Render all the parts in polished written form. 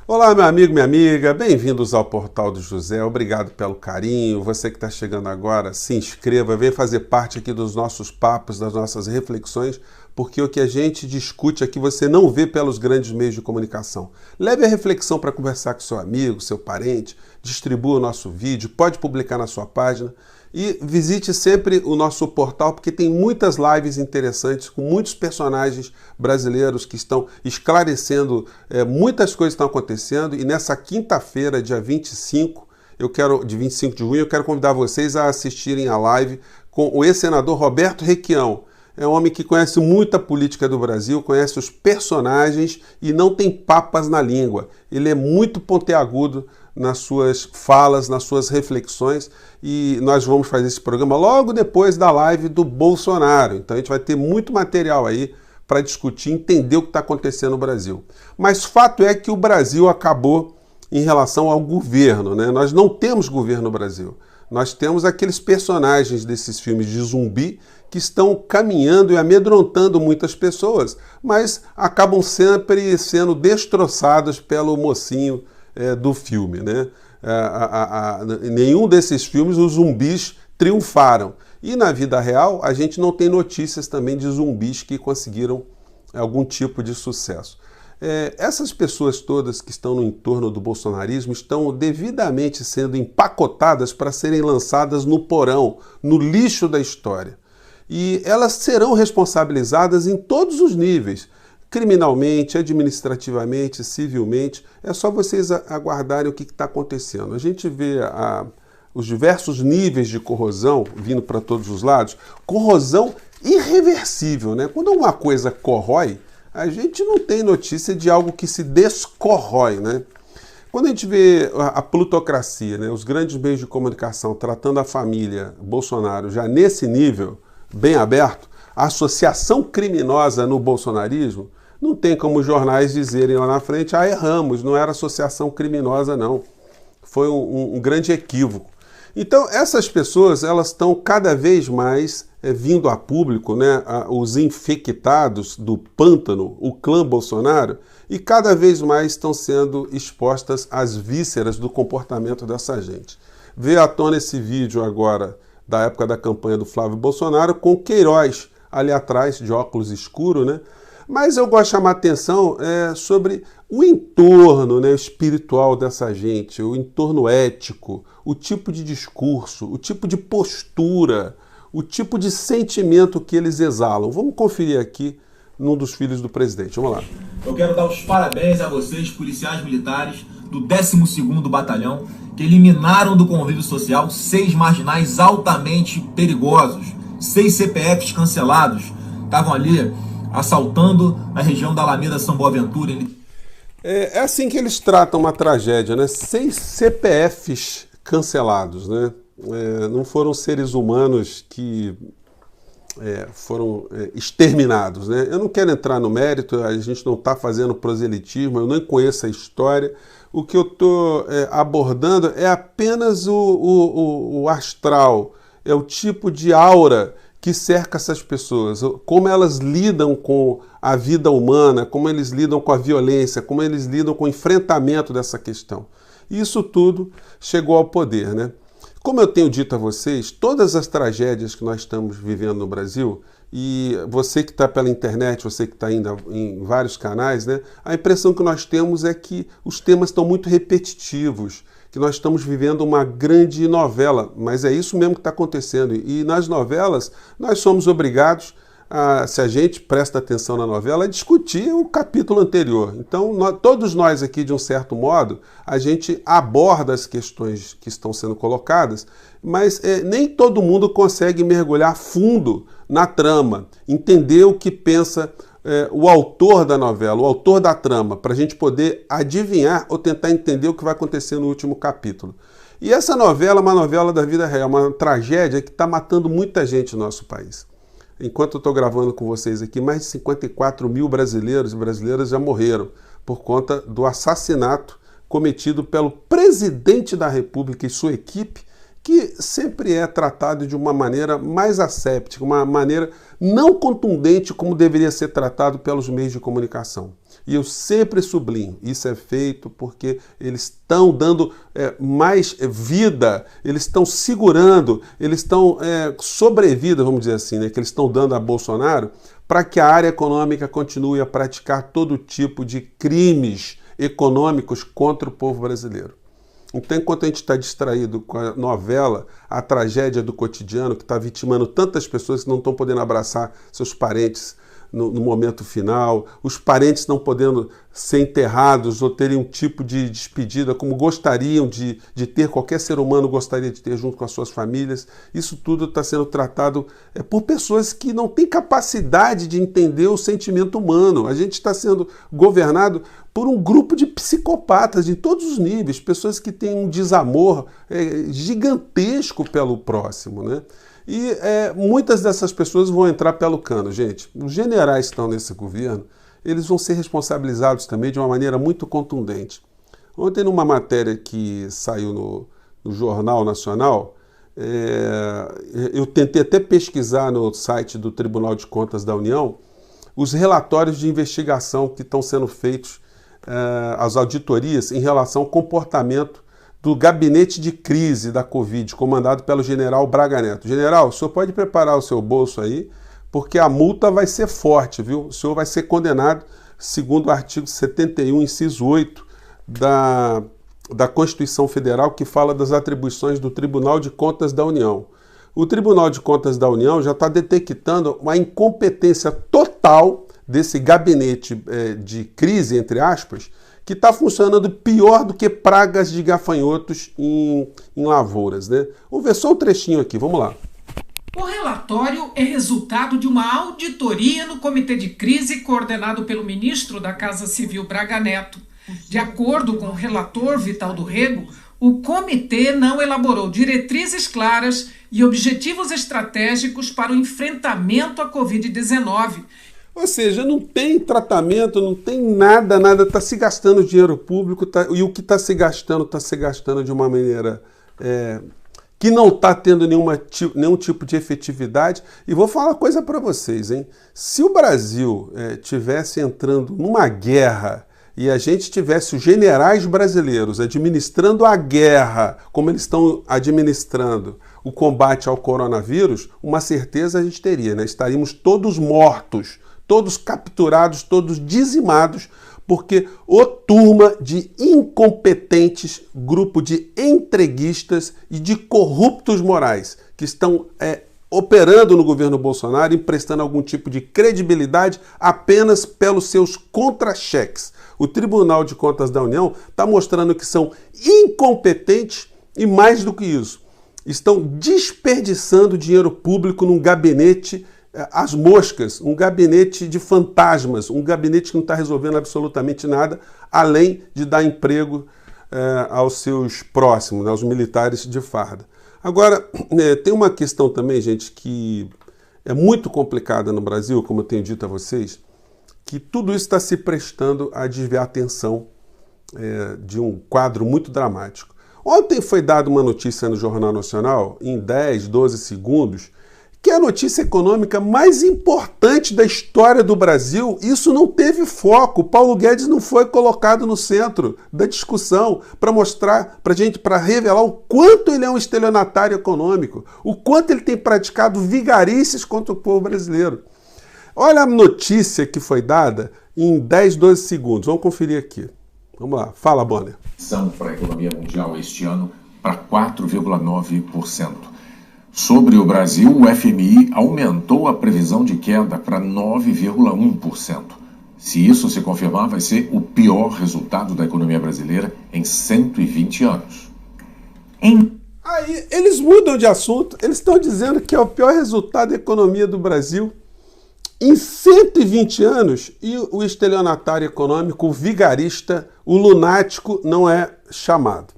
Olá, meu amigo, minha amiga, bem-vindos ao Portal do José, obrigado pelo carinho. Você que está chegando agora, se inscreva, venha fazer parte aqui dos nossos papos, das nossas reflexões, porque o que a gente discute aqui você não vê pelos grandes meios de comunicação. Leve a reflexão para conversar com seu amigo, seu parente, distribua o nosso vídeo, pode publicar na sua página e visite sempre o nosso portal, porque tem muitas lives interessantes com muitos personagens brasileiros que estão esclarecendo muitas coisas que estão acontecendo. E nessa quinta-feira, dia 25 de junho, eu quero convidar vocês a assistirem a live com o ex-senador Roberto Requião. É um homem que conhece muita política do Brasil, conhece os personagens e não tem papas na língua. Ele é muito pontiagudo nas suas falas, nas suas reflexões, e nós vamos fazer esse programa logo depois da live do Bolsonaro. Então a gente vai ter muito material aí para discutir, entender o que está acontecendo no Brasil. Mas fato é que o Brasil acabou em relação ao governo, né? Nós não temos governo no Brasil. Nós temos aqueles personagens desses filmes de zumbi que estão caminhando e amedrontando muitas pessoas, mas acabam sempre sendo destroçados pelo mocinho do filme, né? Em nenhum desses filmes os zumbis triunfaram. E na vida real a gente não tem notícias também de zumbis que conseguiram algum tipo de sucesso. Essas pessoas todas que estão no entorno do bolsonarismo estão devidamente sendo empacotadas para serem lançadas no porão, no lixo da história. E elas serão responsabilizadas em todos os níveis, criminalmente, administrativamente, civilmente. É só vocês aguardarem o que está acontecendo. A gente vê os diversos níveis de corrosão vindo para todos os lados, corrosão irreversível, né? Quando uma coisa corrói, a gente não tem notícia de algo que se descorrói, né? Quando a gente vê a plutocracia, né, os grandes meios de comunicação tratando a família Bolsonaro já nesse nível, bem aberto, a associação criminosa no bolsonarismo, não tem como os jornais dizerem lá na frente, erramos, não era associação criminosa não. Foi um grande equívoco. Então essas pessoas, elas estão cada vez mais vindo a público, né, os infectados do pântano, o clã Bolsonaro, e cada vez mais estão sendo expostas às vísceras do comportamento dessa gente. Veio à tona esse vídeo agora, da época da campanha do Flávio Bolsonaro, com Queiroz ali atrás, de óculos escuros, né? Mas eu gosto de chamar a atenção sobre o entorno, né, espiritual dessa gente, o entorno ético, o tipo de discurso, o tipo de postura, o tipo de sentimento que eles exalam. Vamos conferir aqui num dos filhos do presidente. Vamos lá. Eu quero dar os parabéns a vocês, policiais militares do 12º Batalhão, que eliminaram do convívio social 6 marginais altamente perigosos, 6 CPFs cancelados, estavam ali assaltando na região da Alameda São Boaventura. É assim que eles tratam uma tragédia, né? 6 CPFs cancelados, né? Não foram seres humanos que foram exterminados, né? Eu não quero entrar no mérito, a gente não está fazendo proselitismo, eu nem conheço a história. O que eu estou abordando é apenas o astral, é o tipo de aura que cerca essas pessoas, como elas lidam com a vida humana, como eles lidam com a violência, como eles lidam com o enfrentamento dessa questão. Isso tudo chegou ao poder, né? Como eu tenho dito a vocês, todas as tragédias que nós estamos vivendo no Brasil, e você que está pela internet, você que está ainda em vários canais, né, a impressão que nós temos é que os temas estão muito repetitivos, que nós estamos vivendo uma grande novela, mas é isso mesmo que está acontecendo. E nas novelas, nós somos obrigados, se a gente presta atenção na novela, a discutir o capítulo anterior. Então, todos nós aqui, de um certo modo, a gente aborda as questões que estão sendo colocadas, mas nem todo mundo consegue mergulhar fundo na trama, entender o que pensa o autor da novela, o autor da trama, para a gente poder adivinhar ou tentar entender o que vai acontecer no último capítulo. E essa novela é uma novela da vida real, uma tragédia que está matando muita gente no nosso país. Enquanto eu estou gravando com vocês aqui, mais de 54 mil brasileiros e brasileiras já morreram por conta do assassinato cometido pelo presidente da República e sua equipe, que sempre é tratado de uma maneira mais asséptica, uma maneira não contundente como deveria ser tratado pelos meios de comunicação. E eu sempre sublinho, isso é feito porque eles estão dando mais vida, eles estão segurando, eles estão sobrevida, vamos dizer assim, né, que eles estão dando a Bolsonaro para que a área econômica continue a praticar todo tipo de crimes econômicos contra o povo brasileiro. Então, enquanto a gente está distraído com a novela, a tragédia do cotidiano, que está vitimando tantas pessoas que não estão podendo abraçar seus parentes no momento final, os parentes não podendo ser enterrados ou terem um tipo de despedida como gostariam de ter, qualquer ser humano gostaria de ter junto com as suas famílias. Isso tudo está sendo tratado por pessoas que não têm capacidade de entender o sentimento humano. A gente está sendo governado por um grupo de psicopatas de todos os níveis, pessoas que têm um desamor gigantesco pelo próximo, né? E muitas dessas pessoas vão entrar pelo cano, gente. Os generais que estão nesse governo, eles vão ser responsabilizados também de uma maneira muito contundente. Ontem, numa matéria que saiu no Jornal Nacional, eu tentei até pesquisar no site do Tribunal de Contas da União os relatórios de investigação que estão sendo feitos, as auditorias em relação ao comportamento do gabinete de crise da Covid, comandado pelo general Braga Neto. General, o senhor pode preparar o seu bolso aí, porque a multa vai ser forte, viu? O senhor vai ser condenado, segundo o artigo 71, inciso 8 da Constituição Federal, que fala das atribuições do Tribunal de Contas da União. O Tribunal de Contas da União já está detectando uma incompetência total desse gabinete de crise, entre aspas, que está funcionando pior do que pragas de gafanhotos em lavouras, né? Vamos ver só um trechinho aqui, vamos lá. O relatório é resultado de uma auditoria no Comitê de Crise coordenado pelo ministro da Casa Civil Braga Neto. De acordo com o relator Vital do Rego, o comitê não elaborou diretrizes claras e objetivos estratégicos para o enfrentamento à Covid-19. Ou seja, não tem tratamento, não tem nada, está se gastando dinheiro público, e o que está se gastando de uma maneira que não está tendo nenhum tipo de efetividade. E vou falar uma coisa para vocês, hein? Se o Brasil tivesse entrando numa guerra e a gente tivesse os generais brasileiros administrando a guerra como eles estão administrando o combate ao coronavírus, uma certeza a gente teria, né? Estaríamos todos mortos, todos capturados, todos dizimados, porque o turma de incompetentes, grupo de entreguistas e de corruptos morais que estão operando no governo Bolsonaro, emprestando algum tipo de credibilidade apenas pelos seus contra-cheques. O Tribunal de Contas da União está mostrando que são incompetentes e, mais do que isso, estão desperdiçando dinheiro público num gabinete às moscas, um gabinete de fantasmas, um gabinete que não está resolvendo absolutamente nada, além de dar emprego aos seus próximos, né, aos militares de farda. Agora, tem uma questão também, gente, que é muito complicada no Brasil, como eu tenho dito a vocês, que tudo isso está se prestando a desviar a atenção de um quadro muito dramático. Ontem foi dada uma notícia no Jornal Nacional, em 10, 12 segundos, que é a notícia econômica mais importante da história do Brasil. Isso não teve foco. Paulo Guedes não foi colocado no centro da discussão para mostrar para gente, para revelar o quanto ele é um estelionatário econômico, o quanto ele tem praticado vigarices contra o povo brasileiro. Olha a notícia que foi dada em 10, 12 segundos. Vamos conferir aqui. Vamos lá. Fala, Bonner. Para a economia mundial este ano para 4,9%. Sobre o Brasil, o FMI aumentou a previsão de queda para 9,1%. Se isso se confirmar, vai ser o pior resultado da economia brasileira em 120 anos. Aí eles mudam de assunto, eles estão dizendo que é o pior resultado da economia do Brasil em 120 anos, e o estelionatário econômico, o vigarista, o lunático não é chamado.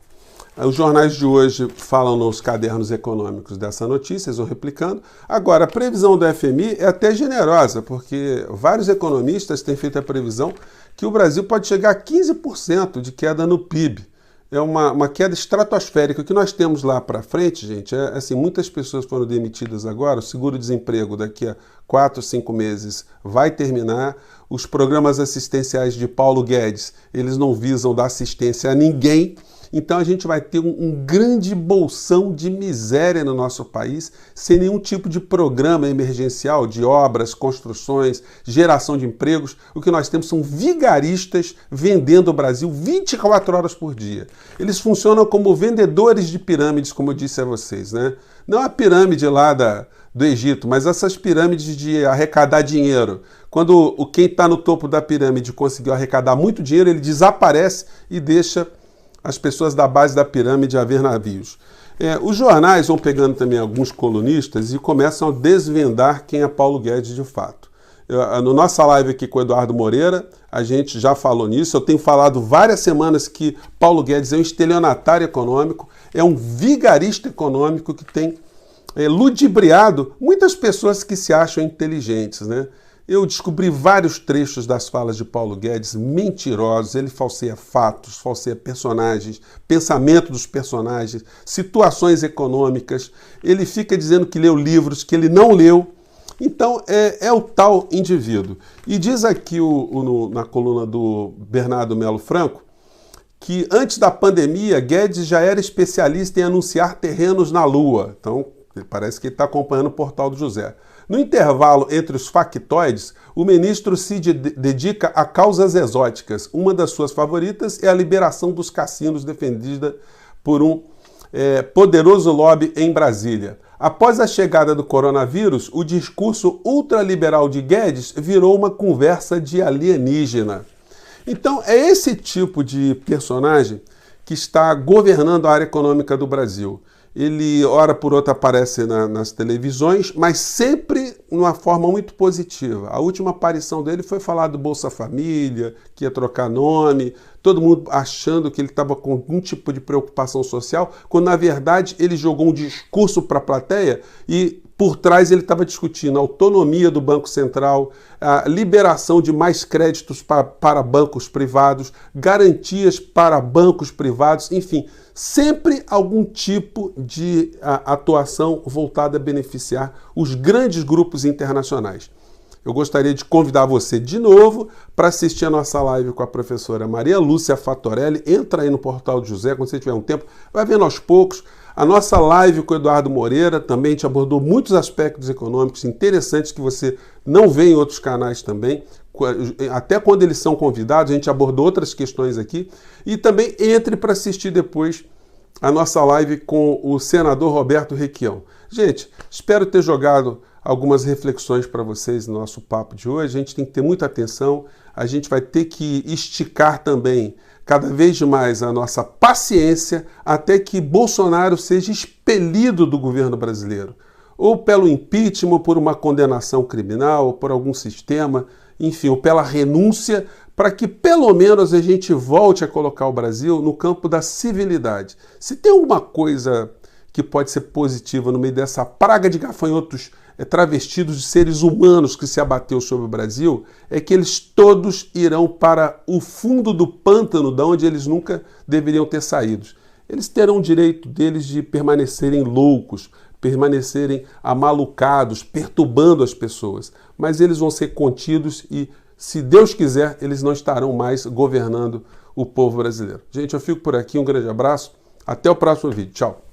Os jornais de hoje falam nos cadernos econômicos dessa notícia, eles vão replicando. Agora, a previsão do FMI é até generosa, porque vários economistas têm feito a previsão que o Brasil pode chegar a 15% de queda no PIB. É uma queda estratosférica. O que nós temos lá para frente, gente, assim, muitas pessoas foram demitidas agora, o seguro-desemprego daqui a 4, 5 meses vai terminar. Os programas assistenciais de Paulo Guedes, eles não visam dar assistência a ninguém. Então a gente vai ter um grande bolsão de miséria no nosso país, sem nenhum tipo de programa emergencial de obras, construções, geração de empregos. O que nós temos são vigaristas vendendo o Brasil 24 horas por dia. Eles funcionam como vendedores de pirâmides, como eu disse a vocês, né? Não a pirâmide lá do Egito, mas essas pirâmides de arrecadar dinheiro. Quando quem está no topo da pirâmide conseguiu arrecadar muito dinheiro, ele desaparece e deixa as pessoas da base da pirâmide a ver navios. Os jornais vão pegando também alguns colunistas e começam a desvendar quem é Paulo Guedes de fato. Na nossa live aqui com o Eduardo Moreira, a gente já falou nisso. Eu tenho falado várias semanas que Paulo Guedes é um estelionatário econômico, é um vigarista econômico que tem ludibriado muitas pessoas que se acham inteligentes, né? Eu descobri vários trechos das falas de Paulo Guedes mentirosos. Ele falseia fatos, falseia personagens, pensamento dos personagens, situações econômicas. Ele fica dizendo que leu livros que ele não leu. Então, é o tal indivíduo. E diz aqui na coluna do Bernardo Melo Franco que antes da pandemia, Guedes já era especialista em anunciar terrenos na Lua. Então, parece que ele está acompanhando o Portal do José. No intervalo entre os factoides, o ministro se dedica a causas exóticas. Uma das suas favoritas é a liberação dos cassinos, defendida por um poderoso lobby em Brasília. Após a chegada do coronavírus, o discurso ultraliberal de Guedes virou uma conversa de alienígena. Então, é esse tipo de personagem que está governando a área econômica do Brasil. Ele, hora por outra, aparece nas televisões, mas sempre de uma forma muito positiva. A última aparição dele foi falar do Bolsa Família, que ia trocar nome, todo mundo achando que ele estava com algum tipo de preocupação social, quando, na verdade, ele jogou um discurso para a plateia e, por trás, ele estava discutindo a autonomia do Banco Central, a liberação de mais créditos para bancos privados, garantias para bancos privados, enfim, sempre algum tipo de atuação voltada a beneficiar os grandes grupos internacionais. Eu gostaria de convidar você de novo para assistir a nossa live com a professora Maria Lúcia Fatorelli. Entra aí no Portal do José, quando você tiver um tempo, vai vendo aos poucos. A nossa live com o Eduardo Moreira também te abordou muitos aspectos econômicos interessantes que você não vê em outros canais também. Até quando eles são convidados, a gente abordou outras questões aqui. E também entre para assistir depois a nossa live com o senador Roberto Requião. Gente, espero ter jogado algumas reflexões para vocês no nosso papo de hoje. A gente tem que ter muita atenção, a gente vai ter que esticar também cada vez mais a nossa paciência até que Bolsonaro seja expelido do governo brasileiro, ou pelo impeachment, ou por uma condenação criminal, ou por algum sistema, enfim, ou pela renúncia, para que pelo menos a gente volte a colocar o Brasil no campo da civilidade. Se tem alguma coisa que pode ser positiva no meio dessa praga de gafanhotos travestidos de seres humanos que se abateu sobre o Brasil, é que eles todos irão para o fundo do pântano, de onde eles nunca deveriam ter saído. Eles terão o direito deles de permanecerem loucos, permanecerem amalucados, perturbando as pessoas, mas eles vão ser contidos e, se Deus quiser, eles não estarão mais governando o povo brasileiro. Gente, eu fico por aqui, um grande abraço, até o próximo vídeo, tchau!